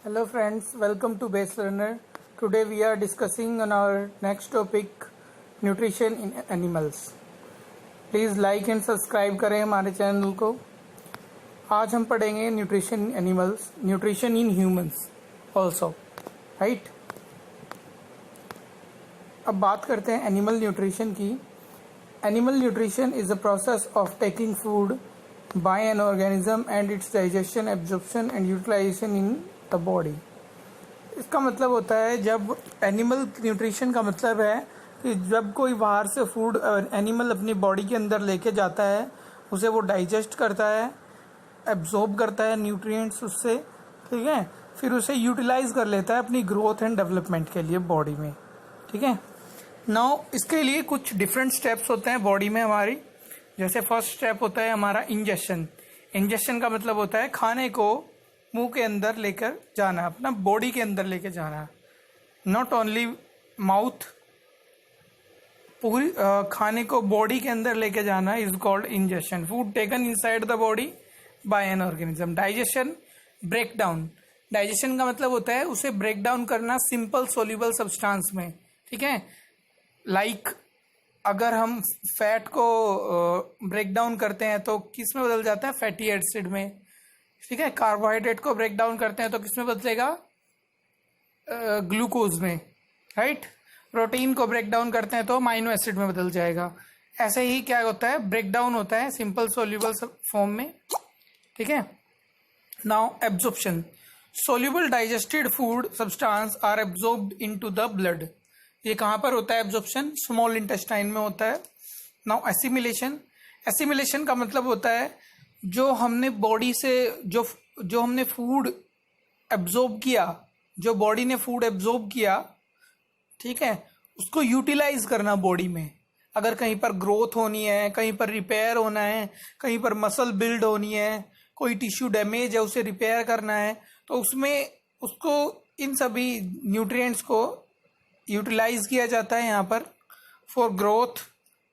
Hello friends, welcome to Base Learner. Today we are discussing on our next topic nutrition in animals. Please like and subscribe करें हमारे channel को. आज हम पढ़ेंगे nutrition in animals, nutrition in humans also, right. अब बात करते हैं एनिमल न्यूट्रिशन की. Animal nutrition is a process of taking food by an organism and its digestion, absorption and utilization in the body. इसका मतलब होता है, जब एनिमल न्यूट्रिशन का मतलब है कि जब कोई बाहर से फूड एनिमल अपनी बॉडी के अंदर लेके जाता है, उसे वो डाइजेस्ट करता है, एब्जॉर्ब करता है न्यूट्रिएंट्स उससे, ठीक है, फिर उसे यूटिलाइज कर लेता है अपनी ग्रोथ एंड डेवलपमेंट के लिए बॉडी में, ठीक है. नाउ इसके लिए कुछ डिफरेंट स्टेप्स होते हैं बॉडी में हमारी. जैसे फर्स्ट स्टेप होता है हमारा इंजेक्शन. इंजेक्शन का मतलब होता है खाने को मुंह के अंदर लेकर जाना, अपना बॉडी के अंदर लेकर जाना. नॉट ओनली माउथ, पूरी खाने को बॉडी के अंदर लेके जाना is called ingestion. Food taken inside the body by an organism. Digestion, break down. Digestion का मतलब होता है उसे ब्रेक डाउन करना सिंपल सोल्यूबल सब्सटेंस में, ठीक है. लाइक अगर हम फैट को ब्रेक डाउन करते हैं तो किस में बदल जाता है? फैटी एसिड में, ठीक है. कार्बोहाइड्रेट को ब्रेक डाउन करते हैं तो किस में बदलेगा? ग्लूकोज में, राइट. प्रोटीन को ब्रेक डाउन करते हैं तो अमाइनो एसिड में बदल जाएगा. ऐसे ही क्या होता है? ब्रेक डाउन होता है सिंपल सोल्यूबल फॉर्म में, ठीक है. Now absorption. Soluble digested food substance are absorbed into the blood. ये कहाँ पर होता है एब्जॉर्प्शन? स्मॉल इंटेस्टाइन में होता है. Now assimilation. एसिमिलेशन का मतलब होता है जो हमने बॉडी से जो हमने फूड एब्जॉर्ब किया, जो बॉडी ने फूड एब्जॉर्ब किया, ठीक है, उसको यूटिलाइज करना बॉडी में. अगर कहीं पर ग्रोथ होनी है, कहीं पर रिपेयर होना है, कहीं पर मसल बिल्ड होनी है, कोई टिश्यू डैमेज है उसे रिपेयर करना है, तो उसमें उसको इन सभी न्यूट्रिएंट्स को यूटिलाइज किया जाता है यहाँ पर for growth,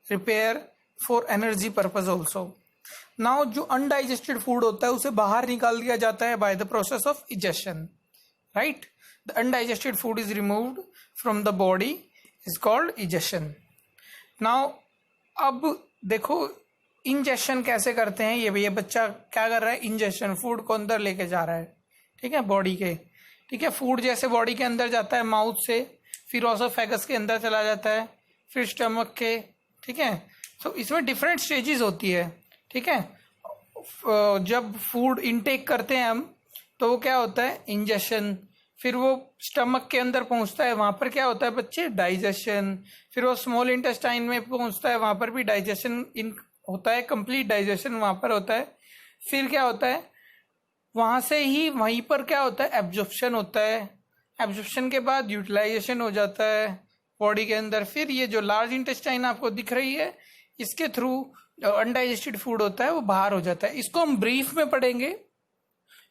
repair, for energy purpose also. Now जो अनडाइजेस्टेड फूड होता है उसे बाहर निकाल दिया जाता है by the process of egestion, right. The undigested food is removed from the body is called egestion. Now अब देखो इंजेक्शन कैसे करते हैं. ये बच्चा क्या कर रहा है? इंजेक्शन, फूड को अंदर लेके जा रहा है, ठीक है, बॉडी के, ठीक है. फूड जैसे बॉडी के अंदर जाता है माउथ से, फिर ऑसोफेगस के अंदर चला जाता है, फिर स्टमक के, ठीक है. तो इसमें डिफरेंट स्टेजेस होती है, ठीक है. जब फूड इनटेक करते हैं हम तो वो क्या होता है? इंजेक्शन. फिर वो स्टमक के अंदर पहुंचता है, वहां पर क्या होता है बच्चे? डाइजेशन. फिर वो स्मॉल इंटेस्टाइन में पहुंचता है, वहां पर भी डाइजेशन होता है, कंप्लीट डाइजेशन वहां पर होता है. फिर क्या होता है? वहां से ही वहीं पर क्या होता है? एब्जॉर्प्शन होता है. एब्जॉर्प्शन के बाद यूटिलाइजेशन हो जाता है बॉडी के अंदर. फिर ये जो लार्ज इंटेस्टाइन आपको दिख रही है, इसके थ्रू अनडाइजेस्टेड फूड होता है वो बाहर हो जाता है. इसको हम ब्रीफ में पढ़ेंगे.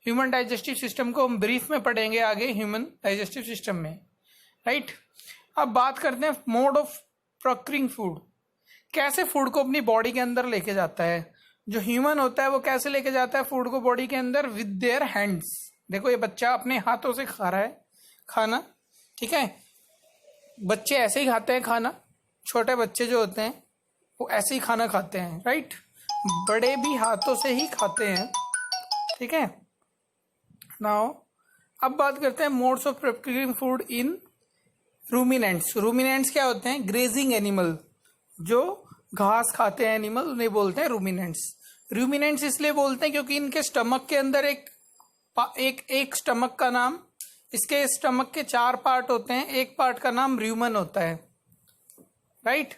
ह्यूमन डाइजेस्टिव सिस्टम को हम ब्रीफ में पढ़ेंगे आगे ह्यूमन डाइजेस्टिव सिस्टम में, राइट. अब बात करते हैं मोड ऑफ प्रोक्यूरिंग फूड. कैसे फूड को अपनी बॉडी के अंदर लेके जाता है. जो ह्यूमन होता है वो कैसे लेके जाता है फूड को बॉडी के अंदर? With their hands. देखो ये बच्चा अपने हाथों से खा रहा है खाना, ठीक है. बच्चे ऐसे ही खाते हैं खाना. छोटे बच्चे जो होते हैं वो ऐसे ही खाना खाते हैं, राइट. बड़े भी हाथों से ही खाते हैं, ठीक है. नाउ अब बात करते हैं modes of procuring food in ruminants. Ruminants क्या होते हैं? Grazing animal. जो घास खाते हैं एनिमल उन्हें बोलते हैं रूमिनेंट्स. रूमिनेंट्स इसलिए बोलते हैं क्योंकि इनके स्टमक के अंदर एक स्टमक का नाम, इसके स्टमक के 4 पार्ट होते हैं, एक पार्ट का नाम र्यूमन होता है, राइट.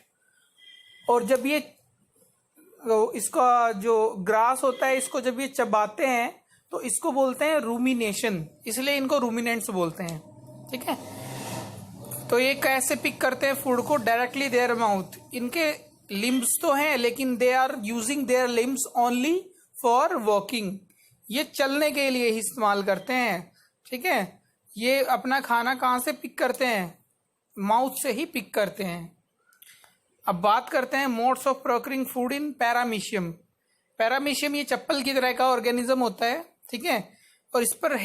और जब ये इसका जो ग्रास होता है इसको जब ये चबाते हैं तो इसको बोलते हैं रूमिनेशन, इसलिए इनको रूमिनेंट्स बोलते हैं, ठीक है. तो ये कैसे पिक करते हैं फूड को? Directly their mouth. इनके लिम्ब्स तो हैं लेकिन they are using their limbs only for walking. ये चलने के लिए ही इस्तेमाल करते हैं, ठीक है. ये अपना खाना कहाँ से पिक करते हैं? माउथ से ही पिक करते हैं. अब बात करते हैं modes of procuring food in paramecium. Paramecium ये चप्पल की तरह का ऑर्गेनिज्म होता है, ठीक है. और इस पर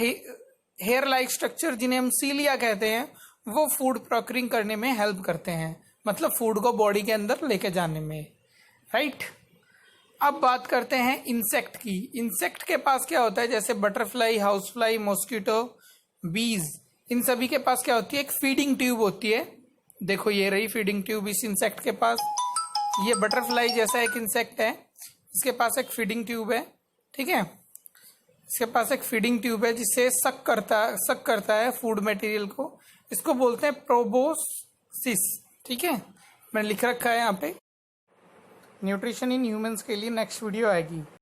हेयर लाइक स्ट्रक्चर जिन्हें हम सीलिया कहते हैं, वो फूड प्रोक्योरिंग करने में हेल्प करते हैं, मतलब फूड को बॉडी के अंदर लेके जाने में, राइट। अब बात करते हैं इंसेक्ट की। इंसेक्ट के पास क्या होता है, जैसे बटरफ्लाई, हाउस फ्लाई, मॉस्किटो, बीज, इन सभी के पास क्या होती है, एक फीडिंग ट्यूब होती है। देखो ये रही फीडिंग ट्यूब इस इंसेक्ट के पास। ये बटरफ्लाई जैसा एक इंसेक्ट है, इसके पास एक फीडिंग ट्यूब है, ठीक है। इसके पास एक फीडिंग ट्यूब है जिससे सक करता है फूड मटेरियल को। इसको बोलते हैं प्रोबोसिस, ठीक है। मैंने लिख रखा है यहाँ पे। न्यूट्रिशन इन ह्यूमंस के लिए नेक्स्ट वीडियो आएगी।